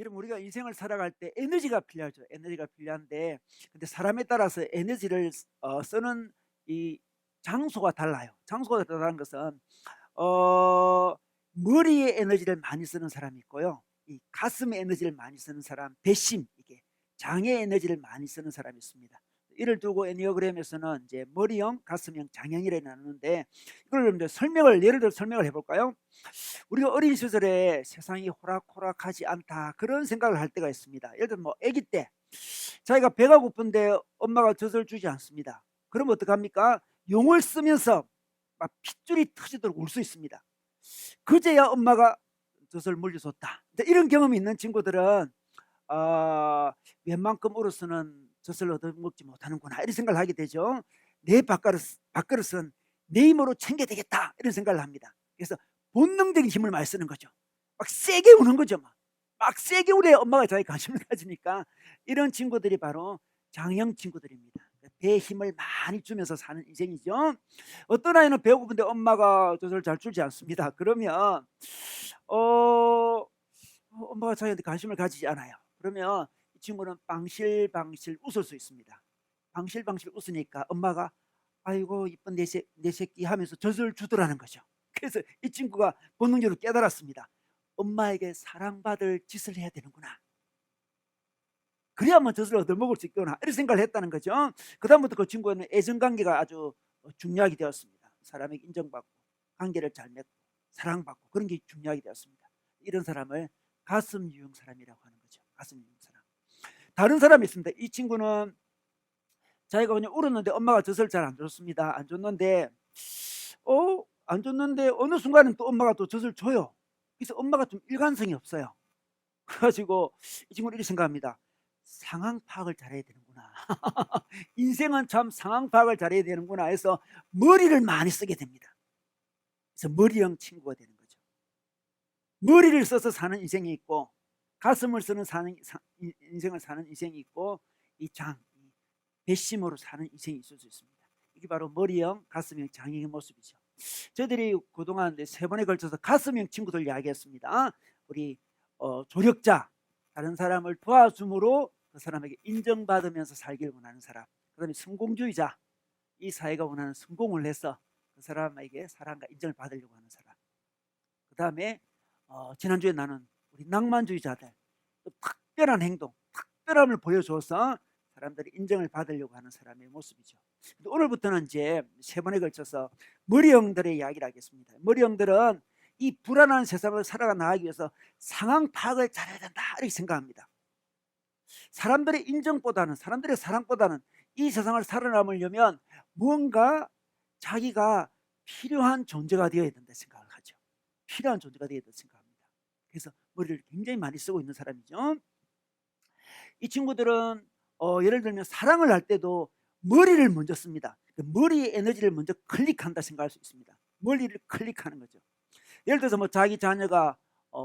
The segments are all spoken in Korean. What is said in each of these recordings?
여러분, 우리가 인생을 살아갈 때 에너지가 필요하죠. 에너지가 필요한데, 근데 사람에 따라서 에너지를 쓰는 이 장소가 달라요. 장소가 다르다는 것은 어, 머리에 에너지를 많이 쓰는 사람이 있고요. 이 가슴에 에너지를 많이 쓰는 사람, 배심, 이게 장에 에너지를 많이 쓰는 사람이 있습니다. 이를 두고 애니어그램에서는 이제 머리형, 가슴형, 장형이라 나누는데, 이걸 이제 예를 들어 설명을 해볼까요? 우리가 어린 시절에 세상이 호락호락하지 않다, 그런 생각을 할 때가 있습니다. 예를 들어 뭐 아기 때 자기가 배가 고픈데 엄마가 젖을 주지 않습니다. 그럼 어떡합니까? 용을 쓰면서 막 핏줄이 터지도록 울 수 있습니다. 그제야 엄마가 젖을 물려줬다. 이런 경험이 있는 친구들은 웬만큼 울어서는 젖을 얻어먹지 못하는구나, 이런 생각을 하게 되죠. 내 밥그릇은 내 힘으로 챙겨야 되겠다, 이런 생각을 합니다. 그래서 본능적인 힘을 많이 쓰는 거죠. 막 세게 우는 거죠. 막 세게 울어야 엄마가 자기 관심을 가지니까. 이런 친구들이 바로 장형 친구들입니다. 배에 힘을 많이 주면서 사는 인생이죠. 어떤 아이는 배고픈데 엄마가 젖을 잘 주지 않습니다. 그러면 엄마가 자기한테 관심을 가지지 않아요. 그러면 이 친구는 방실방실 웃을 수 있습니다. 방실방실 웃으니까 엄마가 아이고 이쁜 내 새끼 하면서 젖을 주더라는 거죠. 그래서 이 친구가 본능적으로 깨달았습니다. 엄마에게 사랑받을 짓을 해야 되는구나. 그래야만 젖을 얻어먹을 수 있구나, 이런 생각을 했다는 거죠. 그 다음부터 그 친구는 애정관계가 아주 중요하게 되었습니다. 사람에게 인정받고 관계를 잘 맺고 사랑받고, 그런 게 중요하게 되었습니다. 이런 사람을 가슴 유형 사람이라고 하는 거죠. 가슴 유형 사람. 다른 사람이 있습니다. 이 친구는 자기가 그냥 울었는데 엄마가 젖을 잘 안 줬습니다. 안 줬는데 어느 순간은 또 엄마가 또 젖을 줘요. 그래서 엄마가 좀 일관성이 없어요. 그래가지고 이 친구는 이렇게 생각합니다. 상황 파악을 잘해야 되는구나. 인생은 참 상황 파악을 잘해야 되는구나 해서 머리를 많이 쓰게 됩니다. 그래서 머리형 친구가 되는 거죠. 머리를 써서 사는 인생이 있고, 가슴을 쓰는 인생을 사는 인생이 있고, 이 배심으로 사는 인생이 있을 수 있습니다. 이게 바로 머리형, 가슴형, 장형의 모습이죠. 저희들이 그동안 3번에 걸쳐서 가슴형 친구들 이야기했습니다. 우리 조력자, 다른 사람을 도와줌으로 그 사람에게 인정받으면서 살기를 원하는 사람. 그 다음에 성공주의자, 이 사회가 원하는 성공을 해서 그 사람에게 사랑과 인정을 받으려고 하는 사람. 그 다음에 지난주에 나눈 우리 낭만주의자들, 특별한 행동, 특별함을 보여줘서 사람들이 인정을 받으려고 하는 사람의 모습이죠. 오늘부터는 이제 3번에 걸쳐서 머리형들의 이야기를 하겠습니다. 머리형들은 이 불안한 세상을 살아가 나가기 위해서 상황 파악을 잘해야 된다, 이렇게 생각합니다. 사람들의 인정보다는, 사람들의 사랑보다는 이 세상을 살아남으려면 무언가 자기가 필요한 존재가 되어야 된다 생각을 하죠. 필요한 존재가 되어야 된다 생각합니다. 그래서 머리를 굉장히 많이 쓰고 있는 사람이죠. 이 친구들은 예를 들면 사랑을 할 때도 머리를 먼저 씁니다. 머리의 에너지를 먼저 클릭한다 생각할 수 있습니다. 머리를 클릭하는 거죠. 예를 들어서 뭐 자기 자녀가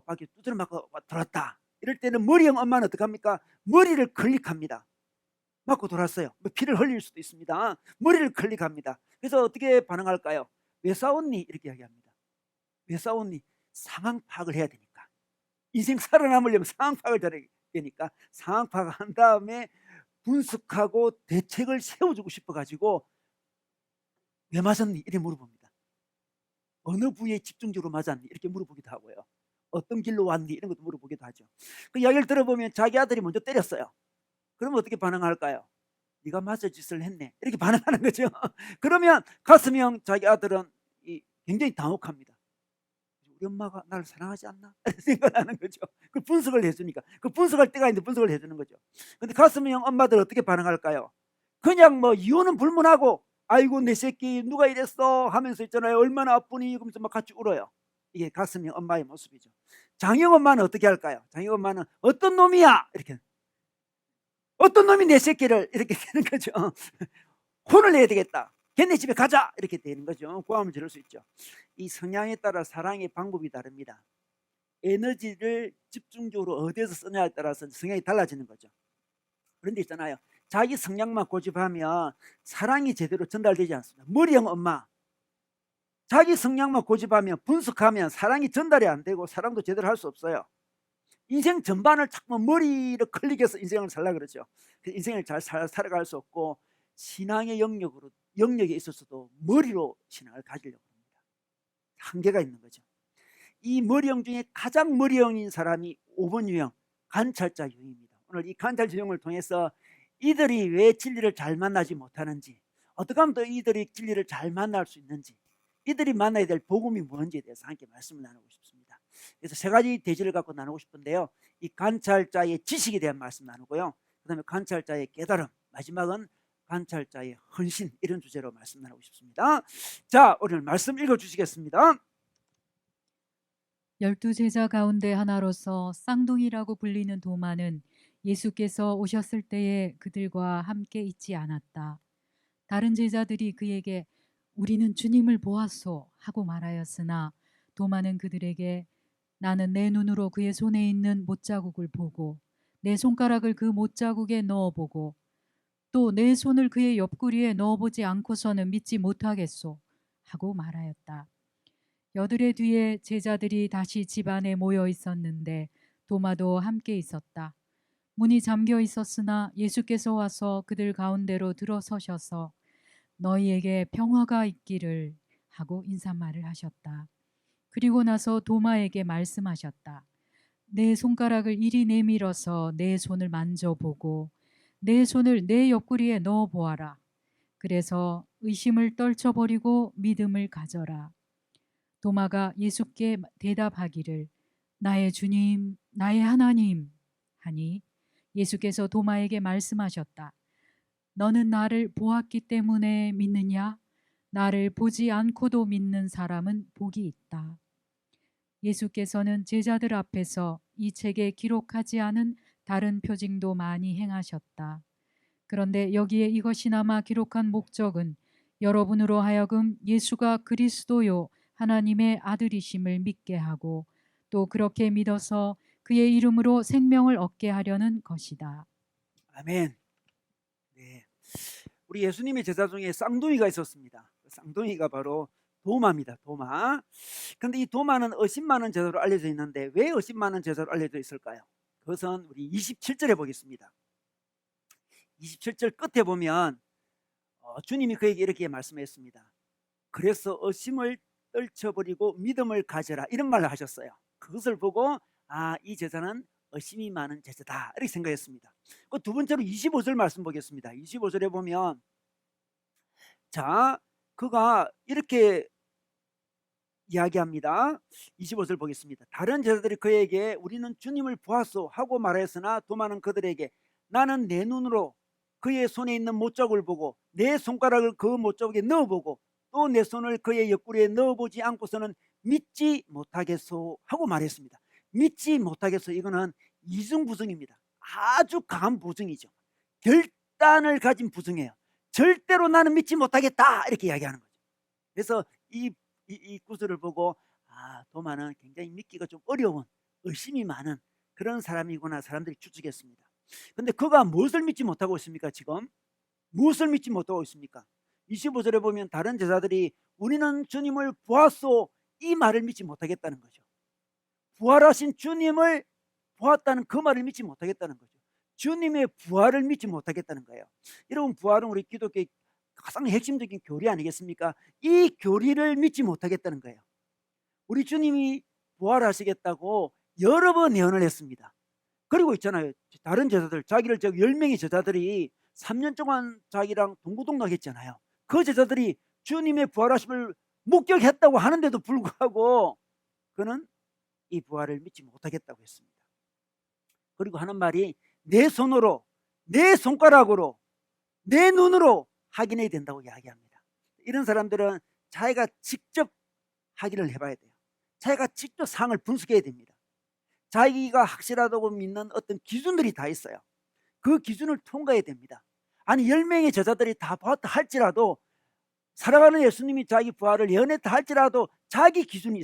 밖에 두드려 맞고 돌았다, 이럴 때는 머리형 엄마는 어떻게 합니까? 머리를 클릭합니다. 맞고 돌았어요. 뭐 피를 흘릴 수도 있습니다. 머리를 클릭합니다. 그래서 어떻게 반응할까요? 왜 싸웠니? 이렇게 이야기합니다. 왜 싸웠니? 상황 파악을 해야 되니까. 인생 살아남으려면 상황 파악을 잘해야 되니까 상황 파악을 한 다음에 분석하고 대책을 세워주고 싶어가지고 왜 맞았니? 이렇게 물어봅니다. 어느 부위에 집중적으로 맞았니? 이렇게 물어보기도 하고요. 어떤 길로 왔니? 이런 것도 물어보기도 하죠. 그 이야기를 들어보면 자기 아들이 먼저 때렸어요. 그러면 어떻게 반응할까요? 네가 맞을 짓을 했네, 이렇게 반응하는 거죠. 그러면 가슴형 자기 아들은 굉장히 당혹합니다. 우리 엄마가 나를 사랑하지 않나? 생각하는 거죠. 그 분석을 해주니까. 그 분석할 때가 있는데 분석을 해주는 거죠. 근데 가슴형 엄마들 어떻게 반응할까요? 그냥 뭐 이유는 불문하고 아이고 내 새끼 누가 이랬어 하면서 있잖아요. 얼마나 아프니? 그러면서 막 같이 울어요. 이게 가슴형 엄마의 모습이죠. 장형 엄마는 어떻게 할까요? 장형 엄마는 어떤 놈이야? 이렇게. 어떤 놈이 내 새끼를, 이렇게 되는 거죠. 혼을 내야 되겠다. 걔네 집에 가자, 이렇게 되는 거죠. 고함을 지를 수 있죠. 이 성향에 따라 사랑의 방법이 다릅니다. 에너지를 집중적으로 어디에서 쓰냐에 따라서 성향이 달라지는 거죠. 그런데 있잖아요, 자기 성향만 고집하면 사랑이 제대로 전달되지 않습니다. 머리형 엄마, 자기 성향만 고집하면 분석하면 사랑이 전달이 안 되고 사랑도 제대로 할 수 없어요. 인생 전반을 자꾸 머리를 클릭해서 인생을 살라 그러죠. 인생을 잘 살아갈 수 없고 신앙의 영역에 있어서도 머리로 신앙을 가지려고 합니다. 한계가 있는 거죠. 이 머리형 중에 가장 머리형인 사람이 5번 유형 관찰자 유형입니다. 오늘 이 관찰자 유형을 통해서 이들이 왜 진리를 잘 만나지 못하는지, 어떻게 하면 또 이들이 진리를 잘 만날 수 있는지, 이들이 만나야 될 복음이 뭔지에 대해서 함께 말씀을 나누고 싶습니다. 그래서 세 가지 대지를 갖고 나누고 싶은데요, 이 관찰자의 지식에 대한 말씀 나누고요, 그 다음에 관찰자의 깨달음, 마지막은 관찰자의 헌신, 이런 주제로 말씀 나누고 싶습니다. 자, 오늘 말씀 읽어주시겠습니다. 12제자 가운데 하나로서 쌍둥이라고 불리는 도마는 예수께서 오셨을 때에 그들과 함께 있지 않았다. 다른 제자들이 그에게 우리는 주님을 보았소 하고 말하였으나 도마는 그들에게 나는 내 눈으로 그의 손에 있는 못자국을 보고 내 손가락을 그 못자국에 넣어보고 또 내 손을 그의 옆구리에 넣어보지 않고서는 믿지 못하겠소 하고 말하였다. 여드레 뒤에 제자들이 다시 집 안에 모여 있었는데 도마도 함께 있었다. 문이 잠겨 있었으나 예수께서 와서 그들 가운데로 들어서셔서 너희에게 평화가 있기를 하고 인사말을 하셨다. 그리고 나서 도마에게 말씀하셨다. 내 손가락을 이리 내밀어서 내 손을 만져보고 내 손을 내 옆구리에 넣어보아라. 그래서 의심을 떨쳐버리고 믿음을 가져라. 도마가 예수께 대답하기를 나의 주님, 나의 하나님 하니 예수께서 도마에게 말씀하셨다. 너는 나를 보았기 때문에 믿느냐? 나를 보지 않고도 믿는 사람은 복이 있다. 예수께서는 제자들 앞에서 이 책에 기록하지 않은 다른 표징도 많이 행하셨다. 그런데 여기에 이것이나마 기록한 목적은 여러분으로 하여금 예수가 그리스도요 하나님의 아들이심을 믿게 하고 또 그렇게 믿어서 그의 이름으로 생명을 얻게 하려는 것이다. 아멘. 네, 우리 예수님의 제자 중에 쌍둥이가 있었습니다. 쌍둥이가 바로 도마입니다. 도마. 근데 이 도마는 어심 많은 제자로 알려져 있는데 왜 어심 많은 제자로 알려져 있을까요? 그것은 우리 27절에 보겠습니다. 27절 끝에 보면 주님이 그에게 이렇게 말씀했습니다. 그래서 어심을 떨쳐버리고 믿음을 가져라, 이런 말을 하셨어요. 그것을 보고 이 제자는 어심이 많은 제자다, 이렇게 생각했습니다. 그 두 번째로 25절 말씀 보겠습니다. 25절에 보면 자, 그가 이렇게 이야기합니다. 25절 보겠습니다. 다른 제자들이 그에게 우리는 주님을 보았소 하고 말하였으나 도마는 그들에게 나는 내 눈으로 그의 손에 있는 못자국을 보고 내 손가락을 그 못자국에 넣어보고 또 내 손을 그의 옆구리에 넣어보지 않고서는 믿지 못하겠소 하고 말했습니다. 믿지 못하겠소, 이거는 이중부정입니다. 아주 강한 부정이죠. 결단을 가진 부정이에요. 절대로 나는 믿지 못하겠다, 이렇게 이야기하는 거죠. 그래서 이 구절을 보고 도마는 굉장히 믿기가 좀 어려운, 의심이 많은 그런 사람이구나, 사람들이 추측했습니다. 근데 그가 무엇을 믿지 못하고 있습니까? 지금 무엇을 믿지 못하고 있습니까? 25절에 보면 다른 제자들이 우리는 주님을 보았소, 이 말을 믿지 못하겠다는 거죠. 부활하신 주님을 보았다는 그 말을 믿지 못하겠다는 거죠. 주님의 부활을 믿지 못하겠다는 거예요. 여러분, 부활은 우리 기독교의 가장 핵심적인 교리 아니겠습니까? 이 교리를 믿지 못하겠다는 거예요. 우리 주님이 부활하시겠다고 여러 번 예언을 했습니다. 그리고 있잖아요, 다른 제자들, 자기를 10명의 제자들이 3년 동안 자기랑 동고동락 했잖아요. 그 제자들이 주님의 부활하심을 목격했다고 하는데도 불구하고 그는 이 부활을 믿지 못하겠다고 했습니다. 그리고 하는 말이 내 손으로, 내 손가락으로, 내 눈으로 확인해야 된다고 이야기합니다. 이런 사람들은 자기가 직접 확인을 해봐야 돼요. 자기가 직접 상을 분석해야 됩니다. 자기가 확실하다고 믿는 어떤 기준들이 다 있어요. 그 기준을 통과해야 됩니다. 아니 10명의 제자들이 다 보았다 할지라도, 살아가는 예수님이 자기 부활을 예언했다 할지라도 자기 기준이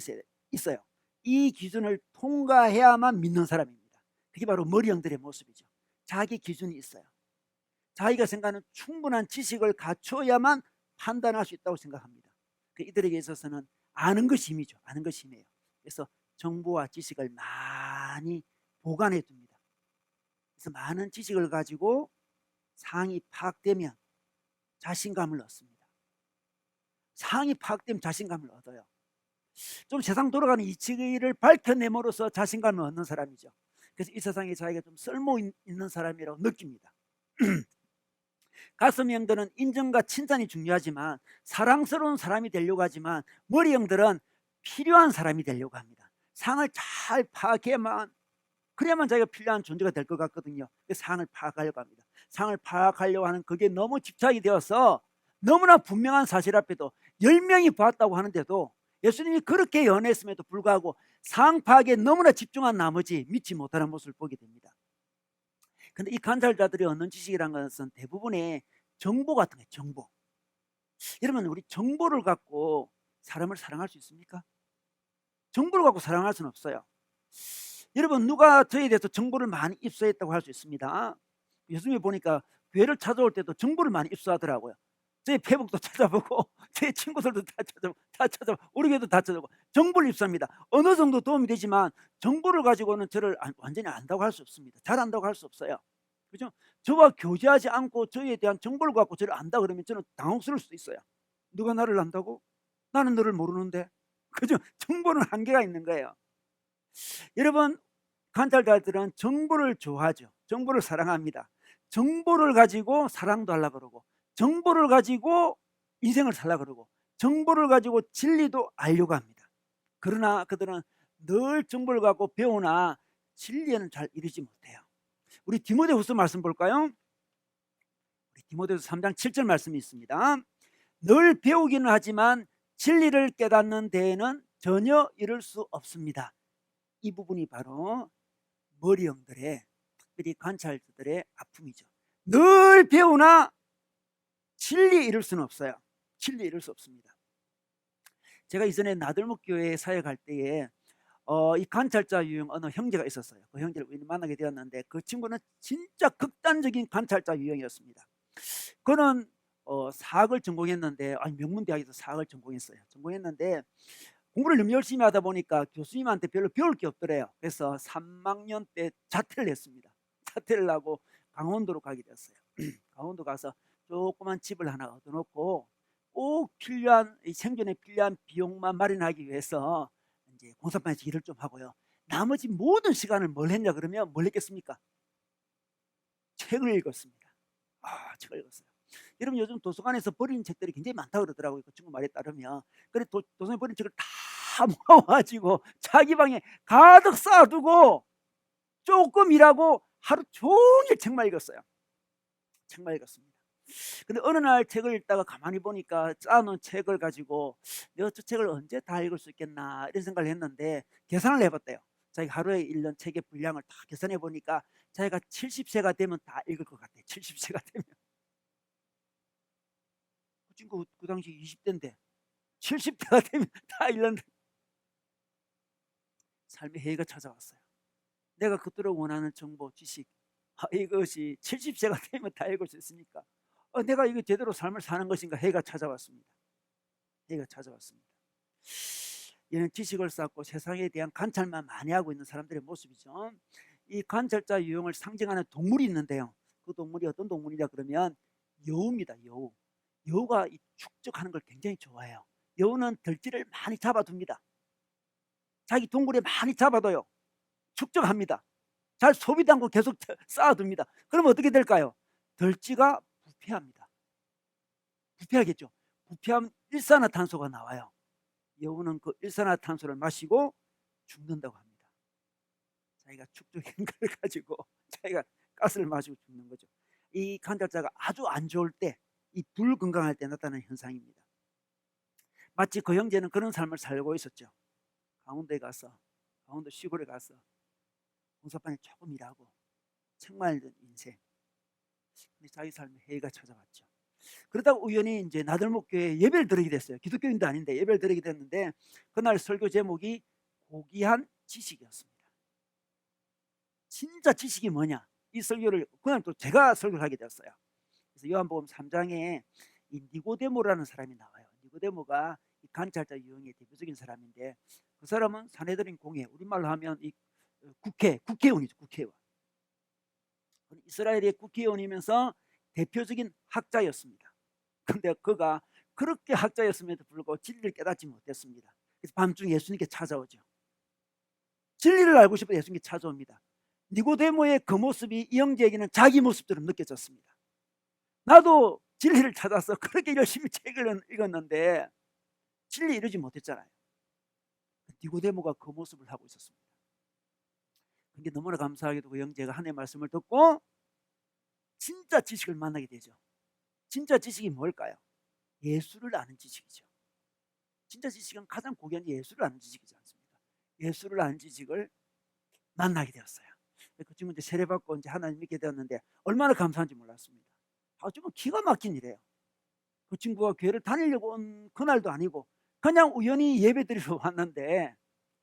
있어요. 이 기준을 통과해야만 믿는 사람입니다. 그게 바로 머리형들의 모습이죠. 자기 기준이 있어요. 자기가 생각하는 충분한 지식을 갖춰야만 판단할 수 있다고 생각합니다. 이들에게 있어서는 아는 것이 힘이죠. 아는 것이 힘이에요. 그래서 정보와 지식을 많이 보관해 둡니다. 그래서 많은 지식을 가지고 상황이 파악되면 자신감을 얻습니다. 상황이 파악되면 자신감을 얻어요. 좀 세상 돌아가는 이치를 밝혀냄으로써 자신감을 얻는 사람이죠. 그래서 이 세상에 자기가 좀 쓸모 있는 사람이라고 느낍니다. 가슴 형들은 인정과 칭찬이 중요하지만 사랑스러운 사람이 되려고 하지만 머리 형들은 필요한 사람이 되려고 합니다. 상을 잘 파악해야만 그래야만 자기가 필요한 존재가 될 것 같거든요. 상을 파악하려고 합니다. 상을 파악하려고 하는 그게 너무 집착이 되어서 너무나 분명한 사실 앞에도 10명이 봤다고 하는데도 예수님이 그렇게 연했음에도 불구하고 상 파악에 너무나 집중한 나머지 믿지 못하는 모습을 보게 됩니다. 근데 이 간살자들이 얻는 지식이라는 것은 대부분의 정보 같은 거예요. 정보. 여러분, 우리 정보를 갖고 사람을 사랑할 수 있습니까? 정보를 갖고 사랑할 수는 없어요. 여러분, 누가 저에 대해서 정보를 많이 입수했다고 할 수 있습니다. 요즘에 보니까 교회를 찾아올 때도 정보를 많이 입수하더라고요. 저희 페북도 찾아보고 제 친구들도 다 찾아보고 우리 교회도 다 찾아보고 정보를 입수합니다. 어느 정도 도움이 되지만 정보를 가지고는 저를 완전히 안다고 할 수 없습니다. 잘 안다고 할 수 없어요. 그죠? 저와 교제하지 않고 저에 대한 정보를 갖고 저를 안다 그러면 저는 당혹스러울 수도 있어요. 누가 나를 안다고? 나는 너를 모르는데. 그죠? 정보는 한계가 있는 거예요. 여러분, 간살자들은 정보를 좋아하죠. 정보를 사랑합니다. 정보를 가지고 사랑도 하려고 그러고 정보를 가지고 인생을 살려고 그러고 정보를 가지고 진리도 알려고 합니다. 그러나 그들은 늘 정보를 갖고 배우나 진리에는 잘 이르지 못해요. 우리 디모데후서 말씀 볼까요? 우리 디모데후서 3장 7절 말씀이 있습니다. 늘 배우기는 하지만 진리를 깨닫는 데에는 전혀 이를 수 없습니다. 이 부분이 바로 머리형들의, 특별히 관찰자들의 아픔이죠. 늘 배우나 진리에 이를 수는 없어요. 진리에 이를 수 없습니다. 제가 이전에 나들목교회에 사역할 때에 이 관찰자 유형 어느 형제가 있었어요. 그 형제를 우연히 만나게 되었는데 그 친구는 진짜 극단적인 관찰자 유형이었습니다. 그는 사학을 전공했는데, 명문대학에서 사학을 전공했어요. 전공했는데 공부를 너무 열심히 하다 보니까 교수님한테 별로 배울 게 없더래요. 그래서 3학년 때 자퇴를 했습니다. 자퇴를 하고 강원도로 가게 됐어요. 강원도 가서 조그만 집을 하나 얻어놓고 꼭 필요한, 생존에 필요한 비용만 마련하기 위해서 이제 공사판에서 일을 좀 하고요. 나머지 모든 시간을 뭘 했냐 그러면 뭘 했겠습니까? 책을 읽었습니다. 책을 읽었어요. 여러분, 요즘 도서관에서 버리는 책들이 굉장히 많다고 그러더라고요. 그 친구 말에 따르면. 그래 도서관에 버린 책을 다 모아가지고 자기 방에 가득 쌓아두고 조금 일하고 하루 종일 책만 읽었어요. 책만 읽었습니다. 근데 어느 날 책을 읽다가 가만히 보니까 쌓아놓은 책을 가지고 내가 저 책을 언제 다 읽을 수 있겠나 이런 생각을 했는데 계산을 해봤대요. 자기가 하루에 읽는 책의 분량을 다 계산해 보니까 자기가 70세가 되면 다 읽을 것 같아요. 70세가 되면. 그 친구 그 당시 20대인데 70대가 되면 다 읽는다. 삶의 해가 찾아왔어요. 내가 그토록 원하는 정보, 지식, 이것이 70세가 되면 다 읽을 수 있으니까 내가 이거 제대로 삶을 사는 것인가 해가 찾아왔습니다. 해가 찾아왔습니다. 이런 지식을 쌓고 세상에 대한 관찰만 많이 하고 있는 사람들의 모습이죠. 이 관찰자 유형을 상징하는 동물이 있는데요. 그 동물이 어떤 동물이냐 그러면 여우입니다. 여우. 여우가 이 축적하는 걸 굉장히 좋아해요. 여우는 들쥐를 많이 잡아둡니다. 자기 동굴에 많이 잡아둬요. 축적합니다. 잘 소비도 않고 계속 쌓아둡니다. 그러면 어떻게 될까요? 들쥐가 부패합니다. 부패하겠죠. 부패하면 일산화탄소가 나와요. 여우는 그 일산화탄소를 마시고 죽는다고 합니다. 자기가 축적한 걸 가지고 자기가 가스를 마시고 죽는 거죠. 이 간살자가 아주 안 좋을 때, 이 불건강할 때 나타나는 현상입니다. 마치 그 형제는 그런 삶을 살고 있었죠. 강원도에 가서, 강원도 시골에 가서 공사판에 조금 일하고 책만 읽는 인생. 근데 자기 삶에 해가 찾아왔죠. 그러다가 우연히 이제 나들목교회에 예배를 드리게 됐어요. 기독교인도 아닌데 예배를 드리게 됐는데 그날 설교 제목이 고귀한 지식이었습니다. 진짜 지식이 뭐냐? 이 설교를 그날 또 제가 설교를 하게 되었어요. 그래서 요한복음 3장에 이 니고데모라는 사람이 나와요. 니고데모가 이 관찰자 유형의 대표적인 사람인데 그 사람은 산헤드린 공회, 우리말로 하면 이 국회의원이죠. 국회의원. 이스라엘의 국회의원이면서 대표적인 학자였습니다. 그런데 그가 그렇게 학자였음에도 불구하고 진리를 깨닫지 못했습니다. 그래서 밤중 예수님께 찾아오죠. 진리를 알고 싶어 예수님께 찾아옵니다. 니고데모의 그 모습이 이 형제에게는 자기 모습처럼 느껴졌습니다. 나도 진리를 찾아서 그렇게 열심히 책을 읽었는데 진리에 이르지 못했잖아요. 니고데모가 그 모습을 하고 있었습니다. 그게 너무나 감사하게도 그 형제가 하나님의 말씀을 듣고 진짜 지식을 만나게 되죠. 진짜 지식이 뭘까요? 예수를 아는 지식이죠. 진짜 지식은 가장 고귀한 예수를 아는 지식이지 않습니까? 예수를 아는 지식을 만나게 되었어요. 그 친구 이제 세례받고 이제 하나님 믿게 되었는데 얼마나 감사한지 몰랐습니다. 정말 기가 막힌 일이에요. 그 친구가 교회를 다니려고 온 그날도 아니고 그냥 우연히 예배드리러 왔는데,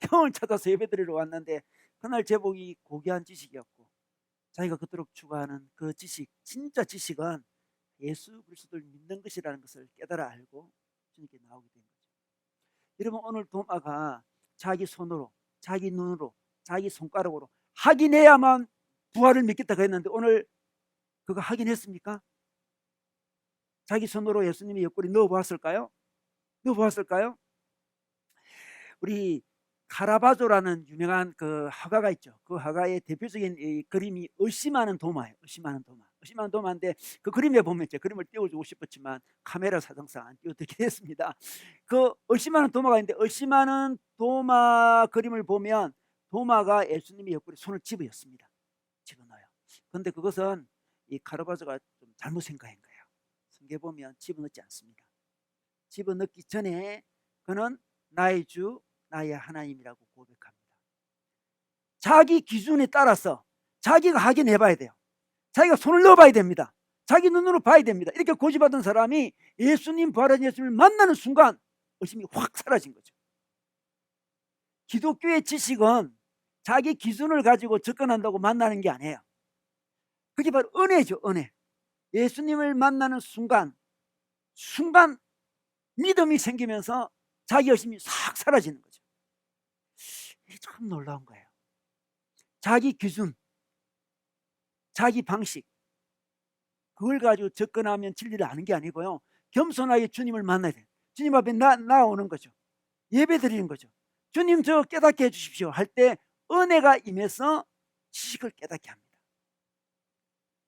형을 찾아서 예배드리러 왔는데 그날 제복이 고귀한 지식이었고 자기가 그토록 추구하는 그 지식, 진짜 지식은 예수 그리스도를 믿는 것이라는 것을 깨달아 알고 주님께 나오게 된 거죠. 여러분, 오늘 도마가 자기 손으로, 자기 눈으로, 자기 손가락으로 확인해야만 부활을 믿겠다고 했는데 오늘 그거 확인했습니까? 자기 손으로 예수님의 옆구리 넣어보았을까요? 넣어보았을까요? 우리 카라바조라는 유명한 그 화가가 있죠. 그 화가의 대표적인 이 그림이 의심하는 도마예요. 의심하는 도마. 의심하는 도마인데 그 그림에 보면 제 그림을 띄워주고 싶었지만 카메라 사정상 안 띄워드리게 했습니다. 그 의심하는 도마가 있는데 의심하는 도마 그림을 보면 도마가 예수님의 옆구리 손을 집어였습니다. 집어넣어요. 그런데 그것은 이 카라바조가 좀 잘못 생각한 거예요. 성경에 보면 집어넣지 않습니다. 집어넣기 전에 그는 나의 주 나의 하나님이라고 고백합니다. 자기 기준에 따라서 자기가 확인해 봐야 돼요. 자기가 손을 넣어 봐야 됩니다. 자기 눈으로 봐야 됩니다. 이렇게 고집하던 사람이 예수님, 부활한 예수님을 만나는 순간 의심이 확 사라진 거죠. 기독교의 지식은 자기 기준을 가지고 접근한다고 만나는 게 아니에요. 그게 바로 은혜죠. 은혜. 예수님을 만나는 순간 믿음이 생기면서 자기 의심이 싹 사라지는 거죠. 이게 참 놀라운 거예요. 자기 기준, 자기 방식, 그걸 가지고 접근하면 진리를 아는 게 아니고요. 겸손하게 주님을 만나야 돼요. 주님 앞에 나오는 거죠. 예배 드리는 거죠. 주님, 저 깨닫게 해주십시오 할 때 은혜가 임해서 지식을 깨닫게 합니다.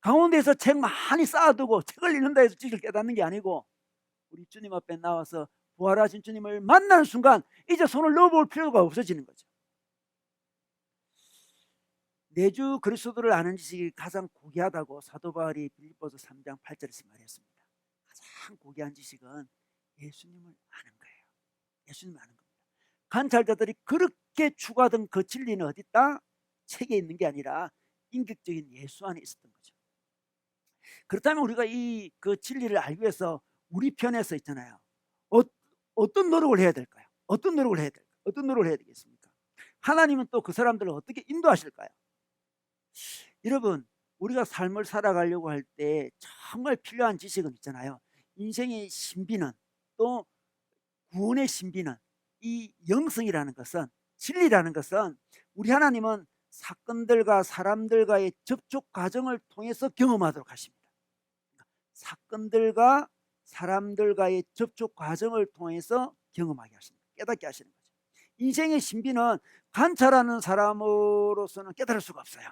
강원도에서 책 많이 쌓아두고 책을 읽는다 해서 지식을 깨닫는 게 아니고 우리 주님 앞에 나와서 부활하신 주님을 만나는 순간 이제 손을 넣어볼 필요가 없어지는 거죠. 내주 그리스도를 아는 지식이 가장 고귀하다고 사도 바울이 빌립보서 3장 8절에서 말했습니다. 가장 고귀한 지식은 예수님을 아는 거예요. 예수님을 아는 겁니다. 관찰자들이 그렇게 추구하던 그 진리는 어디 있다? 책에 있는 게 아니라 인격적인 예수 안에 있었던 거죠. 그렇다면 우리가 이 그 진리를 알기 위해서 우리 편에서 있잖아요. 어떤 노력을 해야 될까요? 어떤 노력을 해야 될까요? 어떤 노력을 해야 되겠습니까? 하나님은 또 그 사람들을 어떻게 인도하실까요? 여러분, 우리가 삶을 살아가려고 할 때 정말 필요한 지식은 있잖아요. 인생의 신비는, 또 구원의 신비는, 이 영성이라는 것은, 진리라는 것은 우리 하나님은 사건들과 사람들과의 접촉 과정을 통해서 경험하도록 하십니다. 사건들과 사람들과의 접촉 과정을 통해서 경험하게 하십니다. 깨닫게 하시는 거죠. 인생의 신비는 관찰하는 사람으로서는 깨달을 수가 없어요.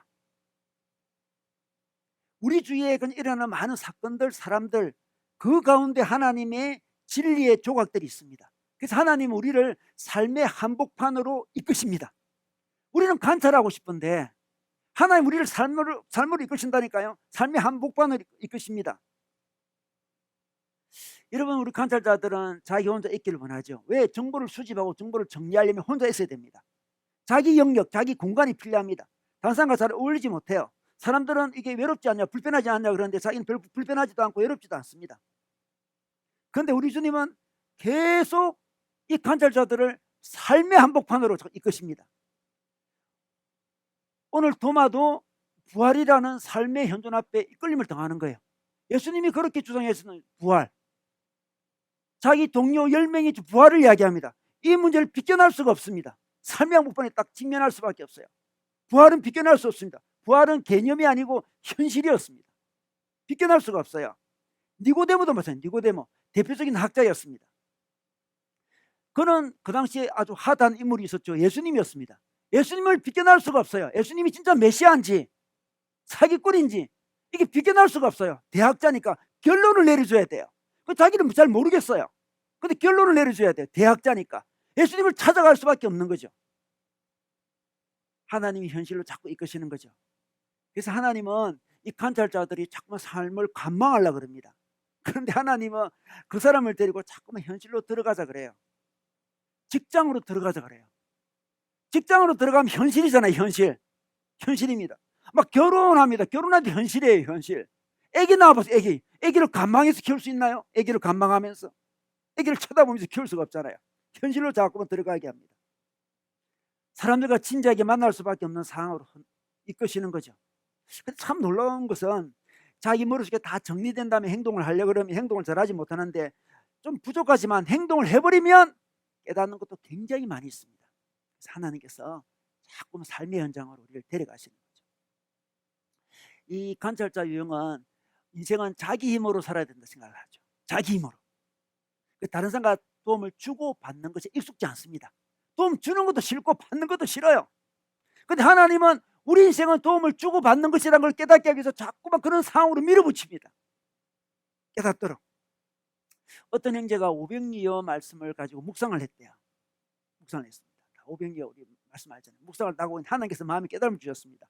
우리 주위에 일어나는 많은 사건들, 사람들, 그 가운데 하나님의 진리의 조각들이 있습니다. 그래서 하나님은 우리를 삶의 한복판으로 이끄십니다. 우리는 관찰하고 싶은데 하나님 우리를 삶으로 이끄신다니까요. 삶의 한복판으로 이끄십니다. 여러분, 우리 관찰자들은 자기 혼자 있기를 원하죠. 왜? 정보를 수집하고 정보를 정리하려면 혼자 있어야 됩니다. 자기 영역, 자기 공간이 필요합니다. 다른 사람과 잘 어울리지 못해요. 사람들은 이게 외롭지 않냐, 불편하지 않냐 그러는데 자기는 별로 불편하지도 않고 외롭지도 않습니다. 그런데 우리 주님은 계속 이 관찰자들을 삶의 한복판으로 이끄십니다. 오늘 도마도 부활이라는 삶의 현존 앞에 이끌림을 당하는 거예요. 예수님이 그렇게 주장했으면 부활, 자기 동료 10명이 부활을 이야기합니다. 이 문제를 비껴날 수가 없습니다. 삶의 한복판에 딱 직면할 수밖에 없어요. 부활은 비껴날 수 없습니다. 부활은 개념이 아니고 현실이었습니다. 비껴날 수가 없어요. 니고데모도 마찬가지예요. 니고데모 대표적인 학자였습니다. 그는 그 당시에 아주 핫한 인물이 있었죠. 예수님이었습니다. 예수님을 비껴날 수가 없어요. 예수님이 진짜 메시아인지 사기꾼인지 이게 비껴날 수가 없어요. 대학자니까 결론을 내려줘야 돼요. 자기는 잘 모르겠어요. 근데 결론을 내려줘야 돼요. 대학자니까. 예수님을 찾아갈 수밖에 없는 거죠. 하나님이 현실로 자꾸 이끄시는 거죠. 그래서 하나님은 이 관찰자들이 자꾸만 삶을 관망하려고 그럽니다. 그런데 하나님은 그 사람을 데리고 자꾸만 현실로 들어가자 그래요. 직장으로 들어가자 그래요. 직장으로 들어가면 현실이잖아요. 현실입니다. 막 결혼합니다. 결혼하도 현실이에요. 현실. 애기 낳아보세요. 애기를 관망해서 키울 수 있나요? 애기를 관망하면서 애기를 쳐다보면서 키울 수가 없잖아요. 현실로 자꾸만 들어가게 합니다. 사람들과 진지하게 만날 수밖에 없는 상황으로 이끄시는 거죠. 근데 참 놀라운 것은 자기 머릿속에 다 정리된 다음에 행동을 하려고 그러면 행동을 잘하지 못하는데 좀 부족하지만 행동을 해버리면 깨닫는 것도 굉장히 많이 있습니다. 그래서 하나님께서 자꾸 삶의 현장으로 우리를 데려가시는 거죠. 이 관찰자 유형은 인생은 자기 힘으로 살아야 된다 생각을 하죠. 자기 힘으로. 다른 사람과 도움을 주고 받는 것이 익숙지 않습니다. 도움 주는 것도 싫고 받는 것도 싫어요. 근데 하나님은 우리 인생은 도움을 주고 받는 것이라는 걸 깨닫게 하기 위해서 자꾸만 그런 상황으로 밀어붙입니다. 깨닫도록. 어떤 형제가 오병이어 말씀을 가지고 묵상을 했대요. 묵상을 했습니다. 오병이어 우리 말씀 알잖아요. 묵상을 하고 하나님께서 마음에 깨달음을 주셨습니다.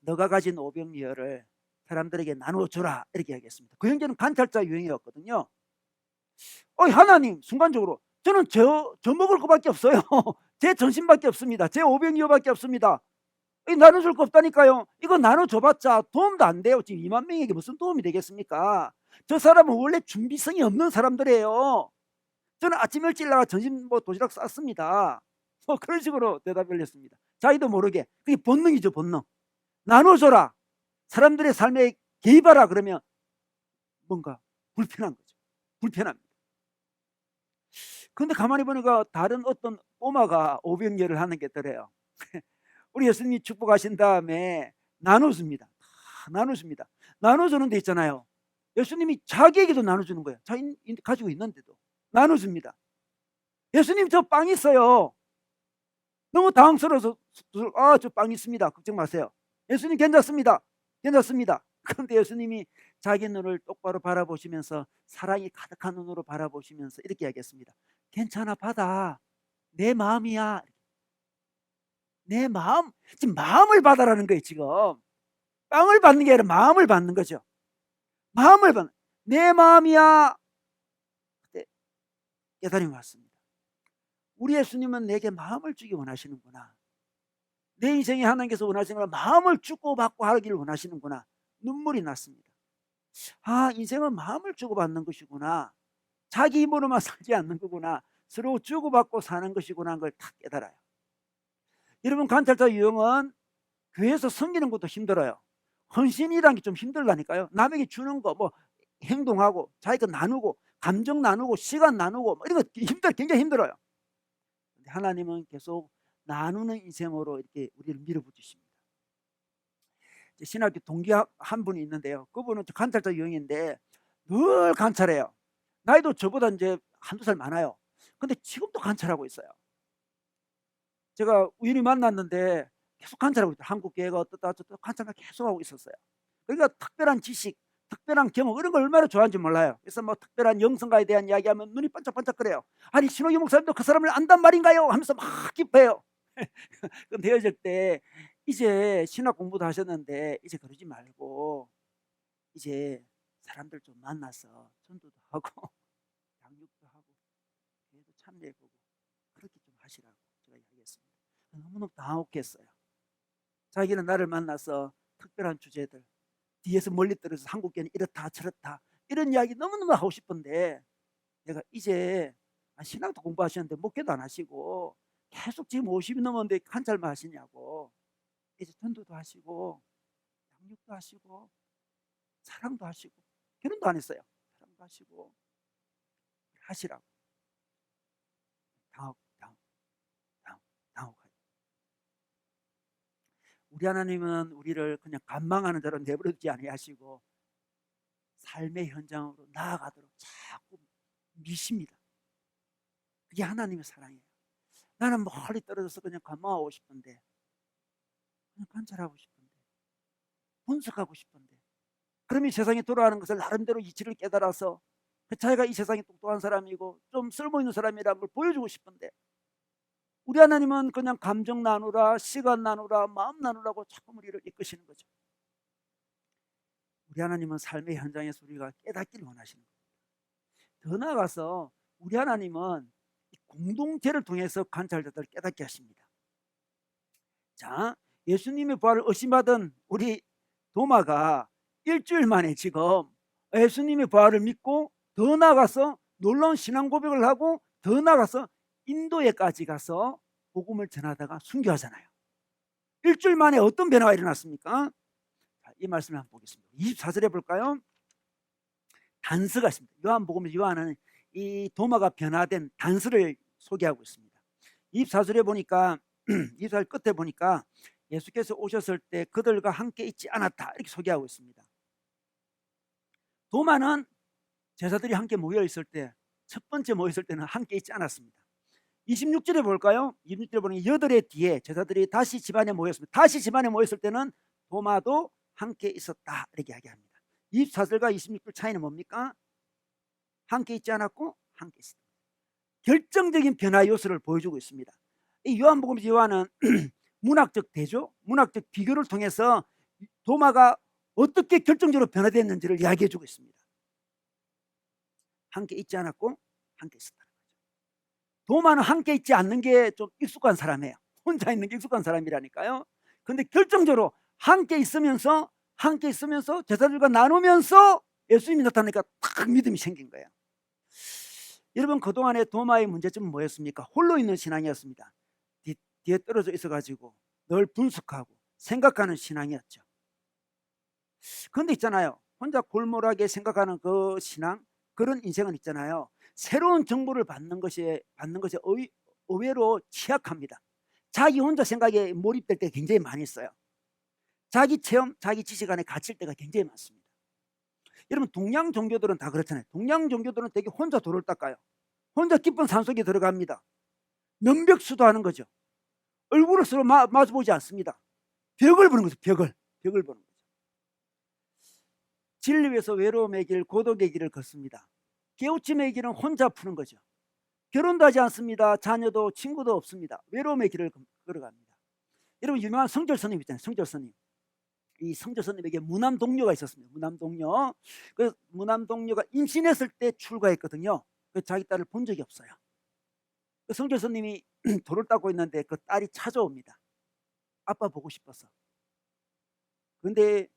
너가 가진 오병이어를 사람들에게 나눠주라 이렇게 얘기했습니다. 그 형제는 관찰자 유형이었거든요. 하나님 순간적으로 저는 저 먹을 것밖에 없어요. 제 전신밖에 없습니다. 제 오병이어밖에 없습니다. 나눠줄 거 없다니까요. 이거 나눠줘봤자 도움도 안 돼요. 지금 2만 명에게 무슨 도움이 되겠습니까? 저 사람은 원래 준비성이 없는 사람들이에요. 저는 아침 일찍 나가 점심 도시락 쌌습니다. 그런 식으로 대답을 했습니다. 자기도 모르게. 그게 본능이죠. 본능. 나눠줘라. 사람들의 삶에 개입하라 그러면 뭔가 불편한 거죠. 불편합니다. 근데 가만히 보니까 다른 어떤 꼬마가 오병이어를 하는 게 있더래요. 우리 예수님이 축복하신 다음에 나눠줍니다. 다 나눠줍니다. 나눠주는 데 있잖아요. 예수님이 자기에게도 나눠주는 거예요. 자기 가지고 있는데도 나눠줍니다. 예수님 저 빵 있어요. 너무 당황스러워서 저 빵 있습니다. 걱정 마세요. 예수님 괜찮습니다. 괜찮습니다. 그런데 예수님이 자기 눈을 똑바로 바라보시면서 사랑이 가득한 눈으로 바라보시면서 이렇게 이야기했습니다. 괜찮아 받아. 내 마음이야. 내 마음. 지금 마음을 받아라는 거예요. 지금 빵을 받는 게 아니라 마음을 받는 거죠. 마음을 받는. 내 마음이야. 그때 깨달음이 왔습니다. 우리 예수님은 내게 마음을 주기 원하시는구나. 내 인생에 하나님께서 원하시는 건 마음을 주고받고 하기를 원하시는구나. 눈물이 났습니다. 인생은 마음을 주고받는 것이구나. 자기 힘으로만 살지 않는 거구나. 서로 주고받고 사는 것이구나 하는 걸 딱 깨달아요. 여러분 관찰자 유형은 교회에서 섬기는 것도 힘들어요. 헌신이라는 게 좀 힘들다니까요. 남에게 주는 거 행동하고 자기가 나누고 감정 나누고 시간 나누고 이런 거 굉장히 힘들어요. 근데 하나님은 계속 나누는 인생으로 이렇게 우리를 밀어붙이십니다. 신학교 동기 한 분이 있는데요. 그분은 관찰자 유형인데 늘 관찰해요. 나이도 저보다 이제 한두 살 많아요. 근데 지금도 관찰하고 있어요. 제가 우연히 만났는데 계속 관찰하고 있어요. 한국 교회가 어떻다 관찰을 계속 하고 있었어요. 그러니까 특별한 지식, 특별한 경험 이런 걸 얼마나 좋아하는지 몰라요. 그래서 특별한 영성가에 대한 이야기하면 눈이 반짝반짝거려요. 아니 신호기 목사님도 그 사람을 안단 말인가요? 하면서 막 기뻐해요. 근데 헤어질 때 이제 신학 공부도 하셨는데 이제 그러지 말고 이제 사람들 좀 만나서 전도도 하고 양육도 하고 교회도 참여해보고 그렇게 좀 하시라고 제가 이야기했습니다. 너무너무 당혹했어요. 자기는 나를 만나서 특별한 주제들 뒤에서 멀리 떨어져서 한국교회는 이렇다 저렇다 이런 이야기 너무너무 하고 싶은데 내가 이제 신학도 공부하시는데 목회도 안 하시고 계속 지금 50이 넘었는데 관찰만 하시냐고. 이제 전도도 하시고 양육도 하시고 사랑도 하시고 결혼도 안 했어요. 사랑도 하시고 하시라고. 당혹하죠. 우리 하나님은 우리를 그냥 간망하는 자로 내버려두지 아니하시고 삶의 현장으로 나아가도록 자꾸 미십니다. 그게 하나님의 사랑이에요. 나는 멀리 떨어져서 그냥 관망하고 싶은데, 그냥 관찰하고 싶은데, 분석하고 싶은데, 그럼 이 세상에 돌아가는 것을 나름대로 이치를 깨달아서 자기가 이 세상에 똑똑한 사람이고 좀 쓸모있는 사람이라는 걸 보여주고 싶은데, 우리 하나님은 그냥 감정 나누라, 시간 나누라, 마음 나누라고 자꾸 우리를 이끄시는 거죠. 우리 하나님은 삶의 현장에서 우리가 깨닫기를 원하시는 겁니다. 더 나아가서 우리 하나님은 공동체를 통해서 관찰자들을 깨닫게 하십니다. 자, 예수님의 부활을 의심하던 우리 도마가 일주일 만에 지금 예수님의 부활을 믿고 더 나아가서 놀라운 신앙 고백을 하고 더 나아가서 인도에까지 가서 복음을 전하다가 순교하잖아요. 일주일 만에 어떤 변화가 일어났습니까? 자, 이 말씀을 한번 보겠습니다. 24절에 볼까요? 단서가 있습니다. 요한복음에서 요한은 이 도마가 변화된 단서를 소개하고 있습니다. 24절에 보니까 24절 끝에 보니까 예수께서 오셨을 때 그들과 함께 있지 않았다 이렇게 소개하고 있습니다. 도마는 제자들이 함께 모여 있을 때, 첫 번째 모여 있을 때는 함께 있지 않았습니다. 26절에 볼까요? 26절에 보니 8해 뒤에 제자들이 다시 집안에 모였습니다. 다시 집안에 모였을 때는 도마도 함께 있었다 이렇게 이야기합니다. 24절과 26절 차이는 뭡니까? 함께 있지 않았고 함께 있었다. 결정적인 변화 요소를 보여주고 있습니다. 이 요한복음에서 요한은 문학적 대조, 문학적 비교를 통해서 도마가 어떻게 결정적으로 변화됐는지를 이야기해주고 있습니다. 함께 있지 않았고 함께 있었다는 거죠. 도마는 함께 있지 않는 게 좀 익숙한 사람이에요. 혼자 있는 게 익숙한 사람이라니까요. 그런데 결정적으로 함께 있으면서 제자들과 나누면서 예수님이 나타나니까 딱 믿음이 생긴 거예요. 여러분, 그동안의 도마의 문제점은 뭐였습니까? 홀로 있는 신앙이었습니다. 뒤에 떨어져 있어가지고 늘 분석하고 생각하는 신앙이었죠. 그런데 있잖아요, 혼자 골몰하게 생각하는 그 신앙, 그런 인생은 있잖아요, 새로운 정보를 받는 것에 의외로 취약합니다. 자기 혼자 생각에 몰입될 때가 굉장히 많이 있어요. 자기 체험, 자기 지식 안에 갇힐 때가 굉장히 많습니다. 여러분, 동양 종교들은 다 그렇잖아요. 동양 종교들은 되게 혼자 돌을 닦아요. 혼자 깊은 산속에 들어갑니다. 면벽수도하는 거죠. 얼굴을 서로 마주보지 않습니다. 벽을 보는 거죠. 벽을 보는 거죠. 진리 위해서 외로움의 길, 고독의 길을 걷습니다. 깨우침의 길은 혼자 푸는 거죠. 결혼도 하지 않습니다. 자녀도 친구도 없습니다. 외로움의 길을 걸어갑니다. 여러분, 유명한 성결스님 있잖아요. 성결스님. 이 성결스님에게 무남동녀가 있었습니다. 무남동녀. 그 무남동녀가 임신했을 때 출가했거든요. 그 자기 딸을 본 적이 없어요. 그 성결스님이 돌을 닦고 있는데 그 딸이 찾아옵니다. 아빠 보고 싶어서. 그런데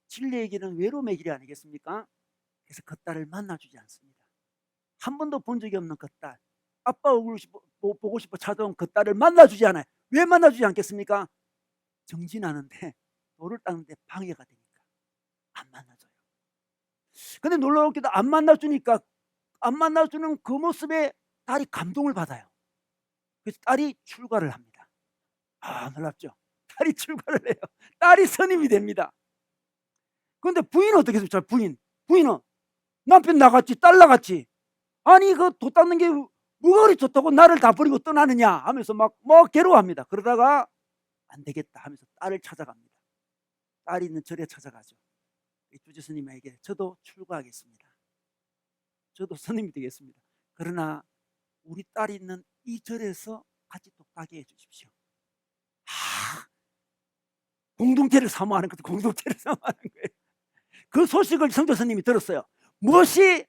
진리의 길은 외로움의 길이 아니겠습니까? 그래서 그 딸을 만나주지 않습니다. 한 번도 본 적이 없는 그 딸, 아빠 얼굴 보고 싶어 찾아온 그 딸을 만나주지 않아요. 왜 만나주지 않겠습니까? 정진하는데, 돌을 닦는데 방해가 되니까 안 만나줘요. 근데 놀라웠게도 안 만나주니까, 안 만나주는 그 모습에 딸이 감동을 받아요. 그래서 딸이 출가를 합니다. 아, 놀랍죠? 딸이 출가를 해요. 딸이 선임이 됩니다. 그런데 부인은 어떻게 했습니까? 부인은 남편 나갔지, 딸 나갔지, 아니 그 도 닦는 게 뭐가 그리 좋다고 나를 다 버리고 떠나느냐 하면서 막 괴로워합니다. 그러다가 안 되겠다 하면서 딸을 찾아갑니다. 딸이 있는 절에 찾아가죠. 주지 스님에게 저도 출가하겠습니다. 저도 스님이 되겠습니다. 그러나 우리 딸이 있는 이 절에서 같이 독하게 해주십시오. 공동체를 사모하는 거죠. 공동체를 사모하는 거예요. 그 소식을 성도 스님이 들었어요. 무엇이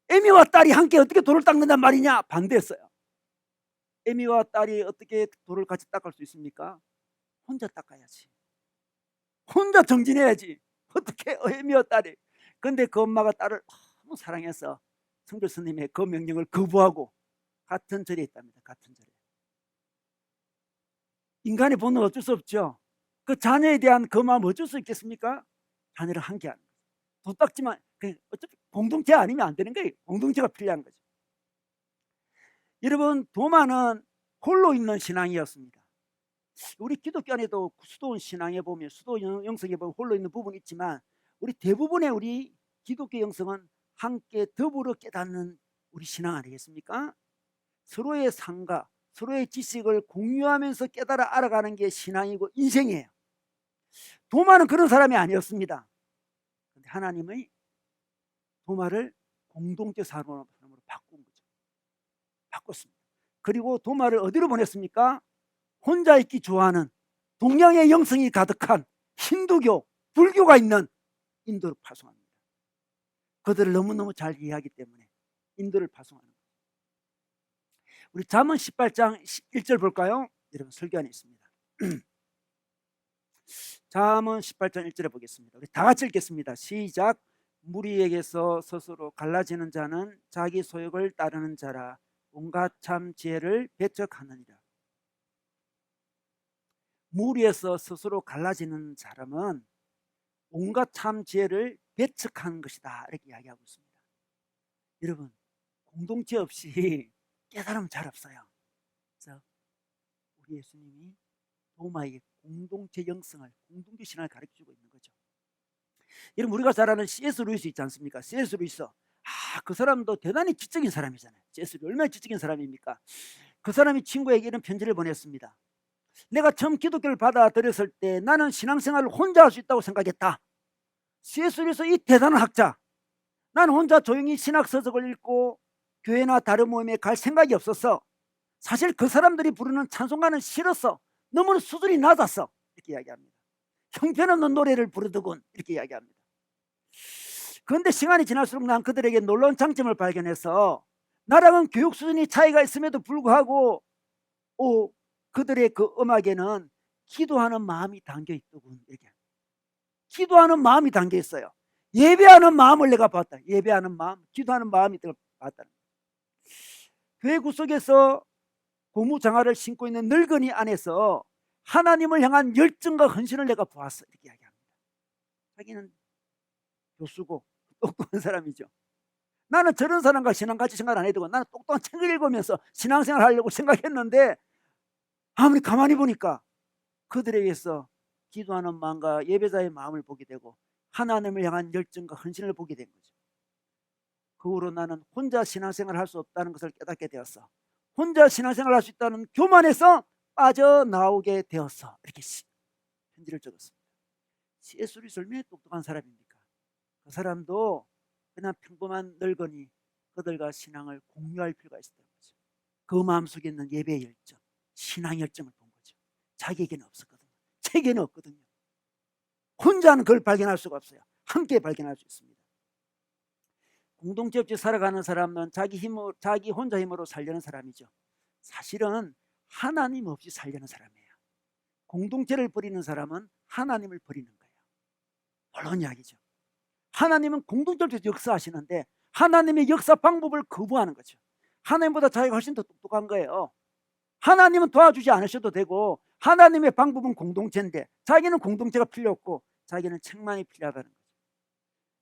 애미와 딸이 함께 어떻게 돌을 닦는단 말이냐? 반대했어요. 애미와 딸이 어떻게 돌을 같이 닦을 수 있습니까? 혼자 닦아야지. 혼자 정진해야지. 어떻게 애미와 딸이. 그런데 그 엄마가 딸을 너무 사랑해서 성도 스님의 그 명령을 거부하고 같은 절에 있답니다. 같은 절에. 인간의 본능은 어쩔 수 없죠. 그 자녀에 대한 그 마음 어쩔 수 있겠습니까? 자녀를 함께하는 거죠. 도 닦지만 어차피 공동체 아니면 안 되는 거예요. 공동체가 필요한 거죠. 여러분, 도마는 홀로 있는 신앙이었습니다. 우리 기독교 안에도 수도원 신앙에 보면 수도원 영성에 보면 홀로 있는 부분이 있지만 우리 대부분의 우리 기독교 영성은 함께 더불어 깨닫는 우리 신앙 아니겠습니까? 서로의 삶과 서로의 지식을 공유하면서 깨달아 알아가는 게 신앙이고 인생이에요. 도마는 그런 사람이 아니었습니다. 근데 하나님의 도마를 공동체 사람으로 바꾼 거죠. 바꿨습니다. 그리고 도마를 어디로 보냈습니까? 혼자 있기 좋아하는 동양의 영성이 가득한 힌두교, 불교가 있는 인도로 파송합니다. 그들을 너무너무 잘 이해하기 때문에 인도를 파송하는 거예요. 우리 잠언 18장 1절 볼까요? 여러분 설교 안에 있습니다. 잠언 18장 1절에 보겠습니다. 우리 다 같이 읽겠습니다. 시작. 무리에게서 스스로 갈라지는 자는 자기 소욕을 따르는 자라 온갖 참 지혜를 배척하느니라. 무리에서 스스로 갈라지는 사람은 온갖 참 지혜를 배척하는 것이다, 이렇게 이야기하고 있습니다. 여러분, 공동체 없이 깨달음 잘 없어요. 그래서 우리 예수님이 도마에게 공동체 영성을, 공동체 신앙을 가르쳐주고 있는 거죠. 여러분, 우리가 잘 아는 C.S. 루이스 있지 않습니까? C.S. 루이스, 그 사람도 대단히 지적인 사람이잖아요. C.S. 루이스 얼마나 지적인 사람입니까? 그 사람이 친구에게 이런 편지를 보냈습니다. 내가 처음 기독교를 받아들였을 때 나는 신앙생활을 혼자 할 수 있다고 생각했다. C.S. 루이스 이 대단한 학자, 나는 혼자 조용히 신학서적을 읽고 교회나 다른 모임에 갈 생각이 없었어. 사실 그 사람들이 부르는 찬송가는 싫었어. 너무 수준이 낮았어. 이렇게 이야기합니다. 형편없는 노래를 부르더군, 이렇게 이야기합니다. 그런데 시간이 지날수록 난 그들에게 놀라운 장점을 발견해서 나랑은 교육 수준이 차이가 있음에도 불구하고 그들의 그 음악에는 기도하는 마음이 담겨 있더군. 이렇게. 기도하는 마음이 담겨 있어요. 예배하는 마음을 내가 봤다. 예배하는 마음, 기도하는 마음이 봤다. 교회 구석에서 고무장화를 신고 있는 늙은이 안에서 하나님을 향한 열정과 헌신을 내가 보았어. 이렇게 이야기합니다. 자기는 교수고 똑똑한 사람이죠. 나는 저런 사람과 신앙같이 생각 안 해도 나는 똑똑한 책을 읽으면서 신앙생활 하려고 생각했는데 아무리 가만히 보니까 그들에게서 기도하는 마음과 예배자의 마음을 보게 되고 하나님을 향한 열정과 헌신을 보게 된 거죠. 그 후로 나는 혼자 신앙생활을 할 수 없다는 것을 깨닫게 되었어. 혼자 신앙생활을 할 수 있다는 교만에서 빠져나오게 되었어. 이렇게 편지를 적었습니다. C.S. 루이스 얼마나 똑똑한 사람입니까? 그 사람도 그냥 평범한 늙은이 그들과 신앙을 공유할 필요가 있었던 거죠. 그 마음속에 있는 예배의 열정, 신앙 열정을 본 거죠. 자기에게는 없었거든요. 제게는 없거든요. 혼자는 그걸 발견할 수가 없어요. 함께 발견할 수 있습니다. 공동체 없이 살아가는 사람은 자기 혼자 힘으로 살려는 사람이죠. 사실은 하나님 없이 살려는 사람이에요. 공동체를 버리는 사람은 하나님을 버리는 거예요. 물론 이야기죠. 하나님은 공동체에서 역사하시는데 하나님의 역사 방법을 거부하는 거죠. 하나님보다 자기가 훨씬 더 똑똑한 거예요. 하나님은 도와주지 않으셔도 되고 하나님의 방법은 공동체인데 자기는 공동체가 필요 없고 자기는 책만이 필요하다는 거죠.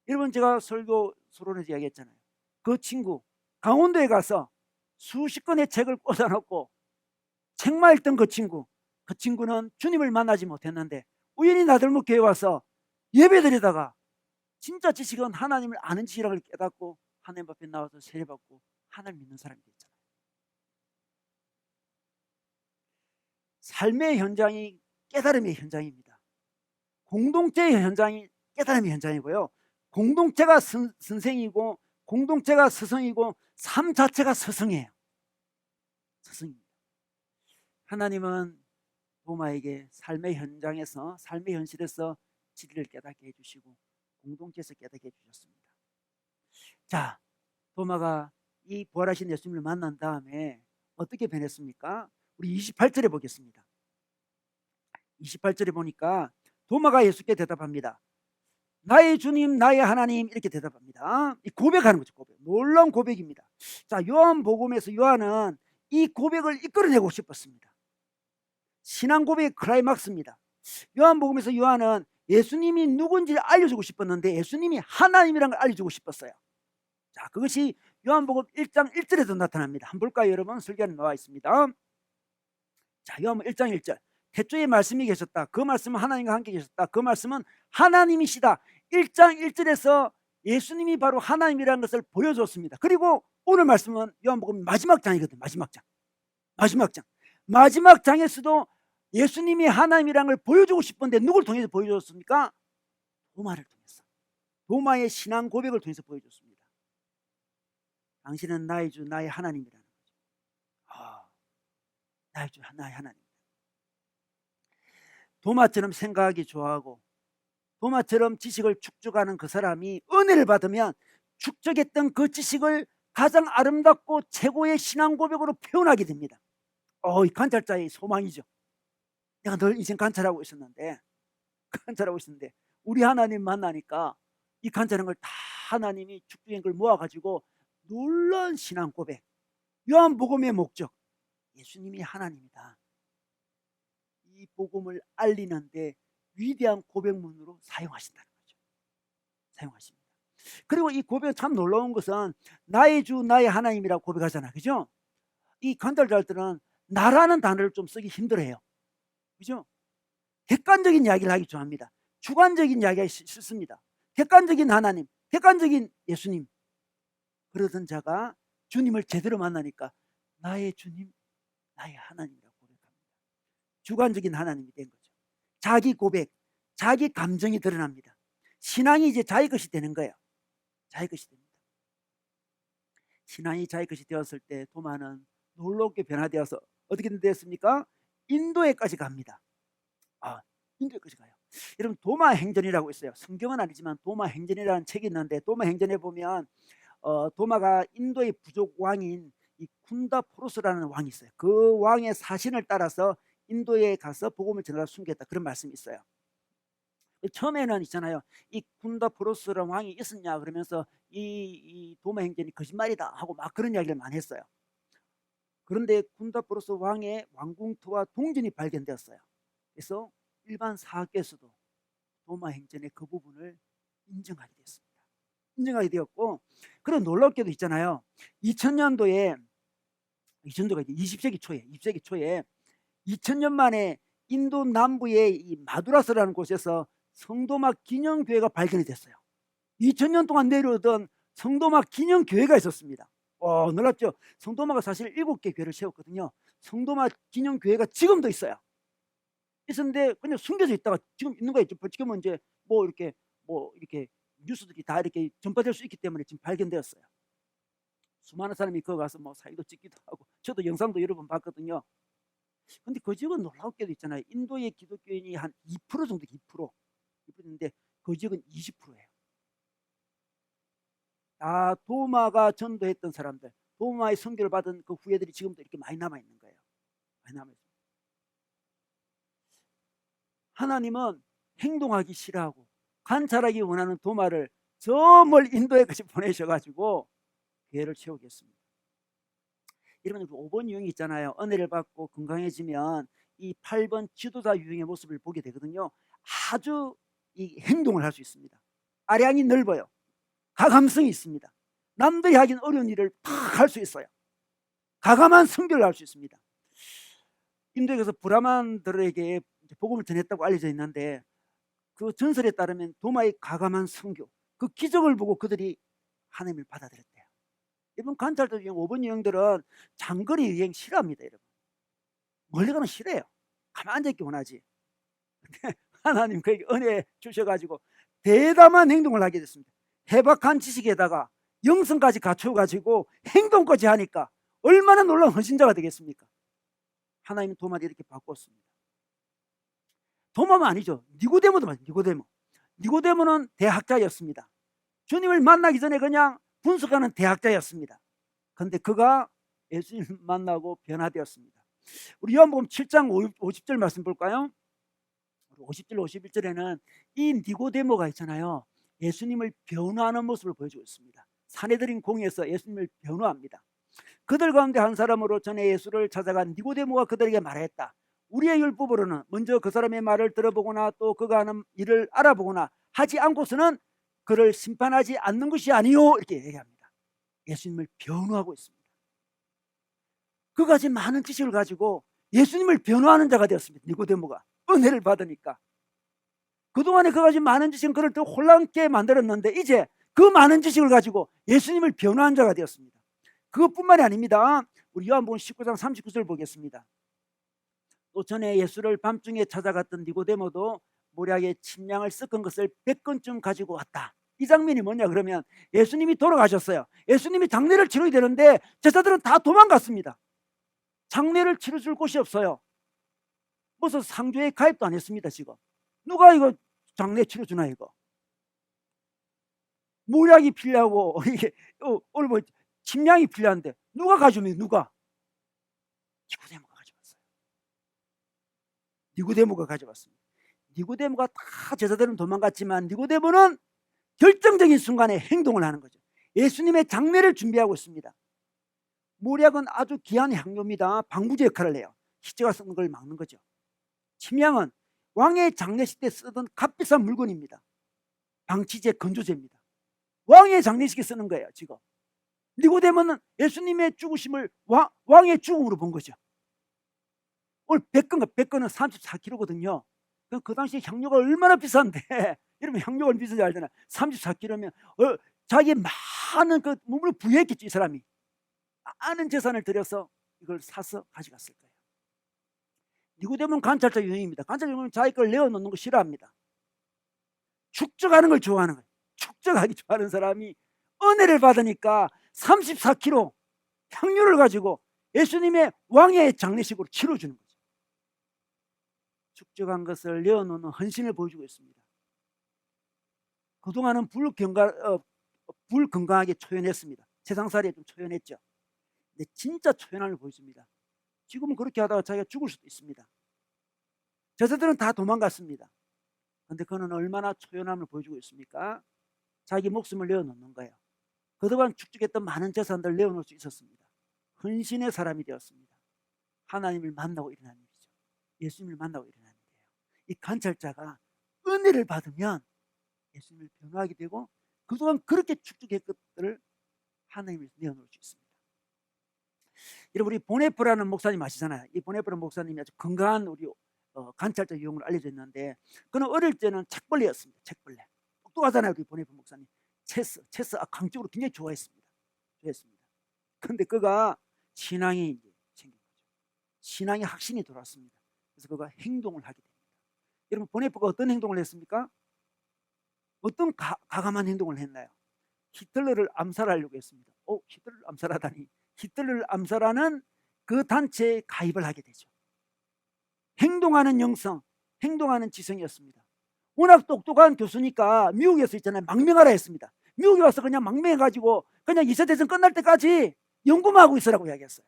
여러분, 제가 설교 서론에서 이야기했잖아요. 그 친구 강원도에 가서 수십 권의 책을 꽂아놓고 책만 읽던 그 친구는 주님을 만나지 못했는데 우연히 나들목교회에 와서 예배드리다가 진짜 지식은 하나님을 아는 지식이라고 깨닫고 하나님 앞에 나와서 세례받고 하나님 믿는 사람이 됐잖아요. 삶의 현장이 깨달음의 현장입니다. 공동체의 현장이 깨달음의 현장이고요. 공동체가 선생이고 공동체가 스승이고 삶 자체가 스승이에요. 스승입니다. 하나님은 도마에게 삶의 현장에서, 삶의 현실에서 진리를 깨닫게 해주시고 공동체에서 깨닫게 해주셨습니다. 자, 도마가 이 부활하신 예수님을 만난 다음에 어떻게 변했습니까? 우리 28절에 보겠습니다. 28절에 보니까 도마가 예수께 대답합니다. 나의 주님, 나의 하나님, 이렇게 대답합니다. 이 고백하는 거죠. 고백. 놀라운 고백입니다. 자, 요한복음에서 요한은 이 고백을 이끌어내고 싶었습니다. 신앙 고백의 클라이막스입니다. 요한복음에서 요한은 예수님이 누군지를 알려주고 싶었는데 예수님이 하나님이라는 걸 알려주고 싶었어요. 자, 그것이 요한복음 1장 1절에도 나타납니다. 한번 볼까요, 여러분? 설교에 나와 있습니다. 자, 요한복음 1장 1절. 태초에 말씀이 계셨다. 그 말씀은 하나님과 함께 계셨다. 그 말씀은 하나님이시다. 1장 1절에서 예수님이 바로 하나님이라는 것을 보여줬습니다. 그리고 오늘 말씀은 요한복음 마지막 장이거든요. 마지막 장. 마지막 장에서도 예수님이 하나님이라는 걸 보여주고 싶은데 누굴 통해서 보여줬습니까? 도마를 통해서. 도마의 신앙 고백을 통해서 보여줬습니다. 당신은 나의 주 나의 하나님이라는 거죠. 나의 주 나의 하나님. 도마처럼 생각하기 좋아하고 도마처럼 지식을 축적하는 그 사람이 은혜를 받으면 축적했던 그 지식을 가장 아름답고 최고의 신앙 고백으로 표현하게 됩니다. 이 관찰자의 소망이죠. 내가 늘 인생 관찰하고 있었는데 우리 하나님 만나니까 이 관찰한 걸 다 하나님이 축적한 걸 모아가지고 놀라운 신앙 고백. 요한복음의 목적, 예수님이 하나님이다. 이 복음을 알리는데 위대한 고백문으로 사용하신다는 거죠. 사용하십니다. 그리고 이 고백 참 놀라운 것은 나의 주 나의 하나님이라고 고백하잖아. 그죠? 이 관찰자들은 나라는 단어를 좀 쓰기 힘들어해요. 그죠? 객관적인 이야기를 하기 좋아합니다. 주관적인 이야기가 싫습니다. 객관적인 하나님, 객관적인 예수님. 그러던 자가 주님을 제대로 만나니까 나의 주님, 나의 하나님이라고 고백합니다. 주관적인 하나님이 된 거죠. 자기 고백, 자기 감정이 드러납니다. 신앙이 이제 자기 것이 되는 거예요. 자기 것이 됩니다. 신앙이 자기 것이 되었을 때 도마는 놀랍게 변화되어서 어떻게 됐습니까? 인도에까지 갑니다. 인도에까지 가요. 여러분 도마 행전이라고 있어요. 성경은 아니지만 도마 행전이라는 책이 있는데 도마 행전에 보면 도마가 인도의 부족 왕인 이 쿤다포로스라는 왕이 있어요. 그 왕의 사신을 따라서 인도에 가서 복음을 전하다 숨겼다. 그런 말씀이 있어요. 처음에는 있잖아요. 이 쿤다포로스라는 왕이 있었냐 그러면서 이 도마 행전이 거짓말이다 하고 막 그런 이야기를 많이 했어요. 그런데 쿤다포로스 왕의 왕궁토와 동전이 발견되었어요. 그래서 일반 사학계에서도 도마 행전의 그 부분을 인정하게 됐습니다. 인정하게 되었고, 그런 놀랍게도 있잖아요. 2000년도가 이제 20세기 초에 2000년 만에 인도 남부의 이 마두라스라는 곳에서 성도마 기념교회가 발견이 됐어요. 2000년 동안 내려오던 성도마 기념교회가 있었습니다. 놀랍죠? 성도마가 사실 7개 교회를 세웠거든요. 성도마 기념교회가 지금도 있어요. 있었는데 그냥 숨겨져 있다가 지금 있는 거예요. 지금은 이제 이렇게 뉴스들이 다 이렇게 전파될 수 있기 때문에 지금 발견되었어요. 수많은 사람이 거기 가서 사진도 찍기도 하고, 저도 영상도 여러 번 봤거든요. 근데 그 지역은 놀랍게도 있잖아요. 인도의 기독교인이 한 2% 정도, 2%인데 그 지역은 20%예요. 도마가 전도했던 사람들, 도마의 선교를 받은 그 후예들이 지금도 이렇게 많이 남아 있는 거예요. 많이 남아 있습니다. 하나님은 행동하기 싫어하고 관찰하기 원하는 도마를 저 멀 인도에까지 보내셔가지고 교회를 채우겠습니다. 여러분 5번 유형이 있잖아요. 은혜를 받고 건강해지면 이 8번 지도자 유형의 모습을 보게 되거든요. 아주 이 행동을 할 수 있습니다. 아량이 넓어요. 가감성이 있습니다. 남들이 하긴 어려운 일을 팍 할 수 있어요. 가감한 선교를 할 수 있습니다. 인도에서 브라만들에게 복음을 전했다고 알려져 있는데, 그 전설에 따르면 도마의 가감한 선교, 그 기적을 보고 그들이 하나님을 받아들였대요. 여러분 관찰자 유형 5번 유형들은 장거리 여행 싫어합니다. 여러분 멀리 가는 싫어해요. 가만히 앉아있기 원하지. 근데 하나님 그에게 은혜 주셔가지고 대담한 행동을 하게 됐습니다. 해박한 지식에다가 영성까지 갖춰가지고 행동까지 하니까 얼마나 놀라운 헌신자가 되겠습니까? 하나님은 도마를 이렇게 바꿨습니다. 도마만 아니죠. 니고데모도 맞아요. 니고데모는 대학자였습니다. 주님을 만나기 전에 그냥 분석하는 대학자였습니다. 그런데 그가 예수님 만나고 변화되었습니다. 우리 요한복음 7장 50절 말씀 볼까요? 50절 51절에는 이 니고데모가 있잖아요. 예수님을 변화하는 모습을 보여주고 있습니다. 산헤드린 공회에서 예수님을 변화합니다. 그들 가운데 한 사람으로 전에 예수를 찾아간 니고데모가 그들에게 말했다. 우리의 율법으로는 먼저 그 사람의 말을 들어보거나 또 그가 하는 일을 알아보거나 하지 않고서는 그를 심판하지 않는 것이 아니요, 이렇게 얘기합니다. 예수님을 변호하고 있습니다. 그가 지금 많은 지식을 가지고 예수님을 변호하는 자가 되었습니다. 니고데모가 은혜를 받으니까. 그동안에 그가 가진 많은 지식은 그를 더 혼란케 만들었는데 이제 그 많은 지식을 가지고 예수님을 변호한 자가 되었습니다. 그것뿐만이 아닙니다. 우리 요한복음 19장 39절 보겠습니다. 또 전에 예수를 밤중에 찾아갔던 니고데모도 모략에 침량을 섞은 것을 100건쯤 가지고 왔다. 이 장면이 뭐냐 그러면 예수님이 돌아가셨어요. 예수님이 장례를 치러야 되는데 제자들은 다 도망갔습니다. 장례를 치러줄 곳이 없어요. 무슨 상조에 가입도 안 했습니다. 지금 누가 이거 장례 치러주나 이거. 모략이 필요하고 이게 오늘 뭐 침량이 필요한데 누가 가져오면 누가? 니고데모가 가져왔어요. 니고데모가 가져왔습니다. 니고데모가 다 제자들은 도망갔지만 니고데모는 결정적인 순간에 행동을 하는 거죠. 예수님의 장례를 준비하고 있습니다. 모략은 아주 귀한 향료입니다. 방부제 역할을 해요. 시체가 쓰는 걸 막는 거죠. 침향은 왕의 장례식 때 쓰던 값비싼 물건입니다. 방치제, 건조제입니다. 왕의 장례식에 쓰는 거예요. 지금 니고데모는 예수님의 죽으심을 왕의 죽음으로 본 거죠. 오늘 100건은 34kg거든요. 그 당시 향료가 얼마나 비싼데 여러분 향료가 얼마나 비싼지 알잖아요. 34kg면 자기 많은 그 몸을 부여했겠죠. 이 사람이 많은 재산을 들여서 이걸 사서 가져갔을 거예요. 니고데모는 관찰자 유형입니다. 관찰자 유형은 자기 걸 내어놓는 거 싫어합니다. 축적하는 걸 좋아하는 거예요. 축적하기 좋아하는 사람이 은혜를 받으니까 34kg 향료를 가지고 예수님의 왕의 장례식으로 치러주는 거죠. 축적한 것을 내어놓는 헌신을 보여주고 있습니다. 그동안은 불건강하게 초연했습니다. 세상살이에 좀 초연했죠. 근데 진짜 초연함을 보여줍니다. 지금은 그렇게 하다가 자기가 죽을 수도 있습니다. 제자들은 다 도망갔습니다. 그런데 그는 얼마나 초연함을 보여주고 있습니까? 자기 목숨을 내어놓는 거예요. 그동안 축적했던 많은 재산들을 내어놓을 수 있었습니다. 헌신의 사람이 되었습니다. 하나님을 만나고 일어난 일이죠. 예수님을 만나고 일어난 일이에요. 이 관찰자가 은혜를 받으면 예수님을 변호하게 되고 그동안 그렇게 축적했던 것들을 하나님을 내어놓을 수 있습니다. 여러분 우리 보네프라는 목사님 아시잖아요. 이 보네프라는 목사님이 아주 건강한 우리 관찰자 유형으로 알려져 있는데 그는 어릴 때는 책벌레였습니다. 책벌레. 똑똑하잖아요. 우리 보네프 목사님. 체스 강적으로 굉장히 좋아했습니다. 그런데 그가 신앙이 이제 생긴 거죠. 신앙의 확신이 돌아왔습니다. 그래서 그가 행동을 하게 됩니다. 여러분 보네프가 어떤 행동을 했습니까? 어떤 가감한 행동을 했나요? 히틀러를 암살하려고 했습니다. 히틀러를 암살하다니. 히틀러를 암살하는 그 단체에 가입을 하게 되죠. 행동하는 영성, 행동하는 지성이었습니다. 워낙 똑똑한 교수니까 미국에서 있잖아요. 망명하라 했습니다. 미국에 와서 그냥 망명해가지고 그냥 2차 대전 끝날 때까지 연구만 하고 있으라고 이야기했어요.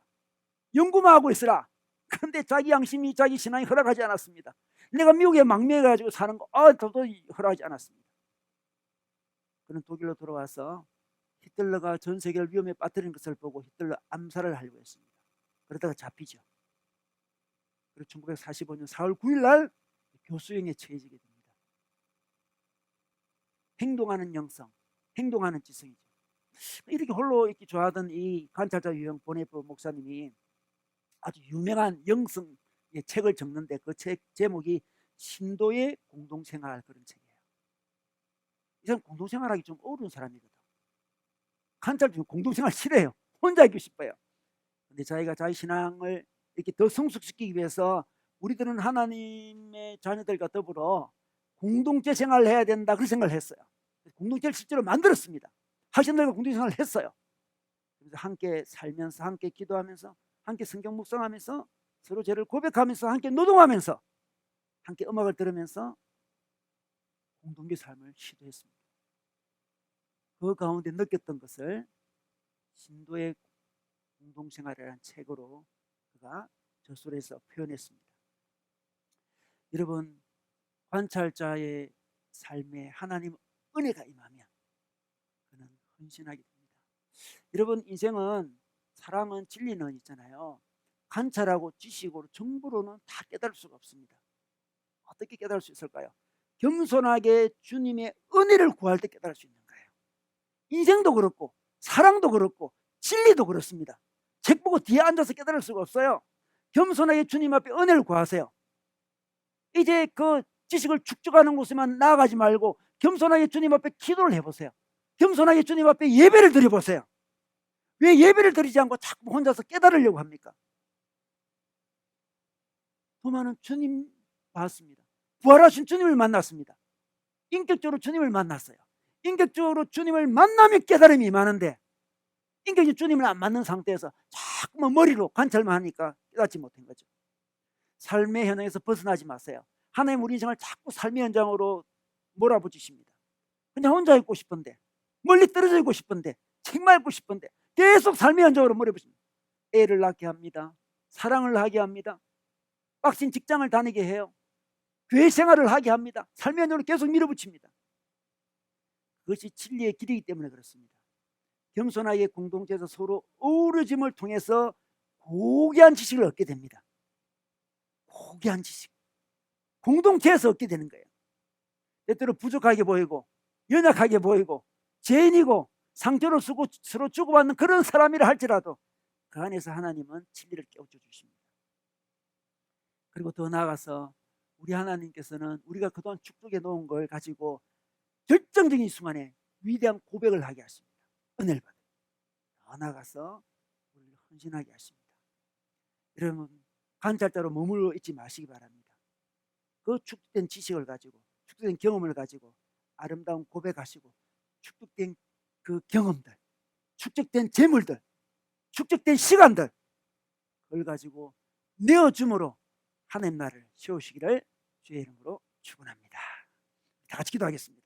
연구만 하고 있으라. 그런데 자기 양심이 자기 신앙이 허락하지 않았습니다. 내가 미국에 망명해가지고 사는 거 도저히 허락하지 않았습니다. 그는 독일로 돌아와서 히틀러가 전 세계를 위험에 빠뜨리는 것을 보고 히틀러 암살을 하려고 했습니다. 그러다가 잡히죠. 그리고 1945년 4월 9일 날 교수형에 처해지게 됩니다. 행동하는 영성, 행동하는 지성이죠. 이렇게 홀로 있기 좋아하던 이 관찰자 유형 보네프 목사님이 아주 유명한 영성의 책을 적는데 그 책 제목이 신도의 공동생활 그런 책이에요. 이 사람 공동생활하기 좀 어려운 사람이거든. 관찰자 공동생활 싫어해요. 혼자 있고 싶어요. 근데 자기가 자기 신앙을 이렇게 더 성숙시키기 위해서 우리들은 하나님의 자녀들과 더불어 공동체 생활을 해야 된다 그런 생각을 했어요. 공동체를 실제로 만들었습니다. 학생들과 공동체 생활을 했어요. 그래서 함께 살면서 함께 기도하면서 함께 성경 묵상하면서 서로 죄를 고백하면서 함께 노동하면서 함께 음악을 들으면서 공동체 삶을 시도했습니다. 그 가운데 느꼈던 것을 신도의 공동생활이라는 책으로 그가 저술해서 표현했습니다. 여러분 관찰자의 삶에 하나님 은혜가 임하면 그는 헌신하게 됩니다. 여러분 인생은 사랑은 진리는 있잖아요. 관찰하고 지식으로 정보로는 다 깨달을 수가 없습니다. 어떻게 깨달을 수 있을까요? 겸손하게 주님의 은혜를 구할 때 깨달을 수 있는 거예요. 인생도 그렇고 사랑도 그렇고 진리도 그렇습니다. 책 보고 뒤에 앉아서 깨달을 수가 없어요. 겸손하게 주님 앞에 은혜를 구하세요. 이제 그 지식을 축적하는 곳에만 나아가지 말고 겸손하게 주님 앞에 기도를 해보세요. 겸손하게 주님 앞에 예배를 드려보세요. 왜 예배를 드리지 않고 자꾸 혼자서 깨달으려고 합니까? 도마는 주님 봤습니다. 부활하신 주님을 만났습니다. 인격적으로 주님을 만났어요. 인격적으로 주님을 만나면 깨달음이 임하는데 인격적으로 주님을 안 만난 상태에서 자꾸만 머리로 관찰만 하니까 깨닫지 못한 거죠. 삶의 현장에서 벗어나지 마세요. 하나님 우리 인생을 자꾸 삶의 현장으로 몰아붙이십니다. 그냥 혼자 있고 싶은데, 멀리 떨어져 있고 싶은데, 책 읽고 싶은데 계속 삶의 현장으로 몰아붙입니다. 애를 낳게 합니다. 사랑을 하게 합니다. 빡신 직장을 다니게 해요. 교회 생활을 하게 합니다. 삶의 현장으로 계속 밀어붙입니다. 그것이 진리의 길이기 때문에 그렇습니다. 겸손하게 공동체에서 서로 어우러짐을 통해서 고귀한 지식을 얻게 됩니다. 고귀한 지식. 공동체에서 얻게 되는 거예요. 때때로 부족하게 보이고 연약하게 보이고 죄인이고 상처를 쓰고 서로 주고받는 그런 사람이라 할지라도 그 안에서 하나님은 진리를 깨우쳐 주십니다. 그리고 더 나아가서 우리 하나님께서는 우리가 그동안 축복해 놓은 걸 가지고 결정적인 순간에 위대한 고백을 하게 하십니다. 은혜를 받아 더 나아가서 우리를 헌신하게 하십니다. 여러분 관찰자로 머물러 있지 마시기 바랍니다. 그 축적된 지식을 가지고 축적된 경험을 가지고 아름다운 고백하시고 축적된 그 경험들, 축적된 재물들, 축적된 시간들 그걸 가지고 내어줌으로 하나님 나라를 세우시기를 주의 이름으로 축원합니다. 다 같이 기도하겠습니다.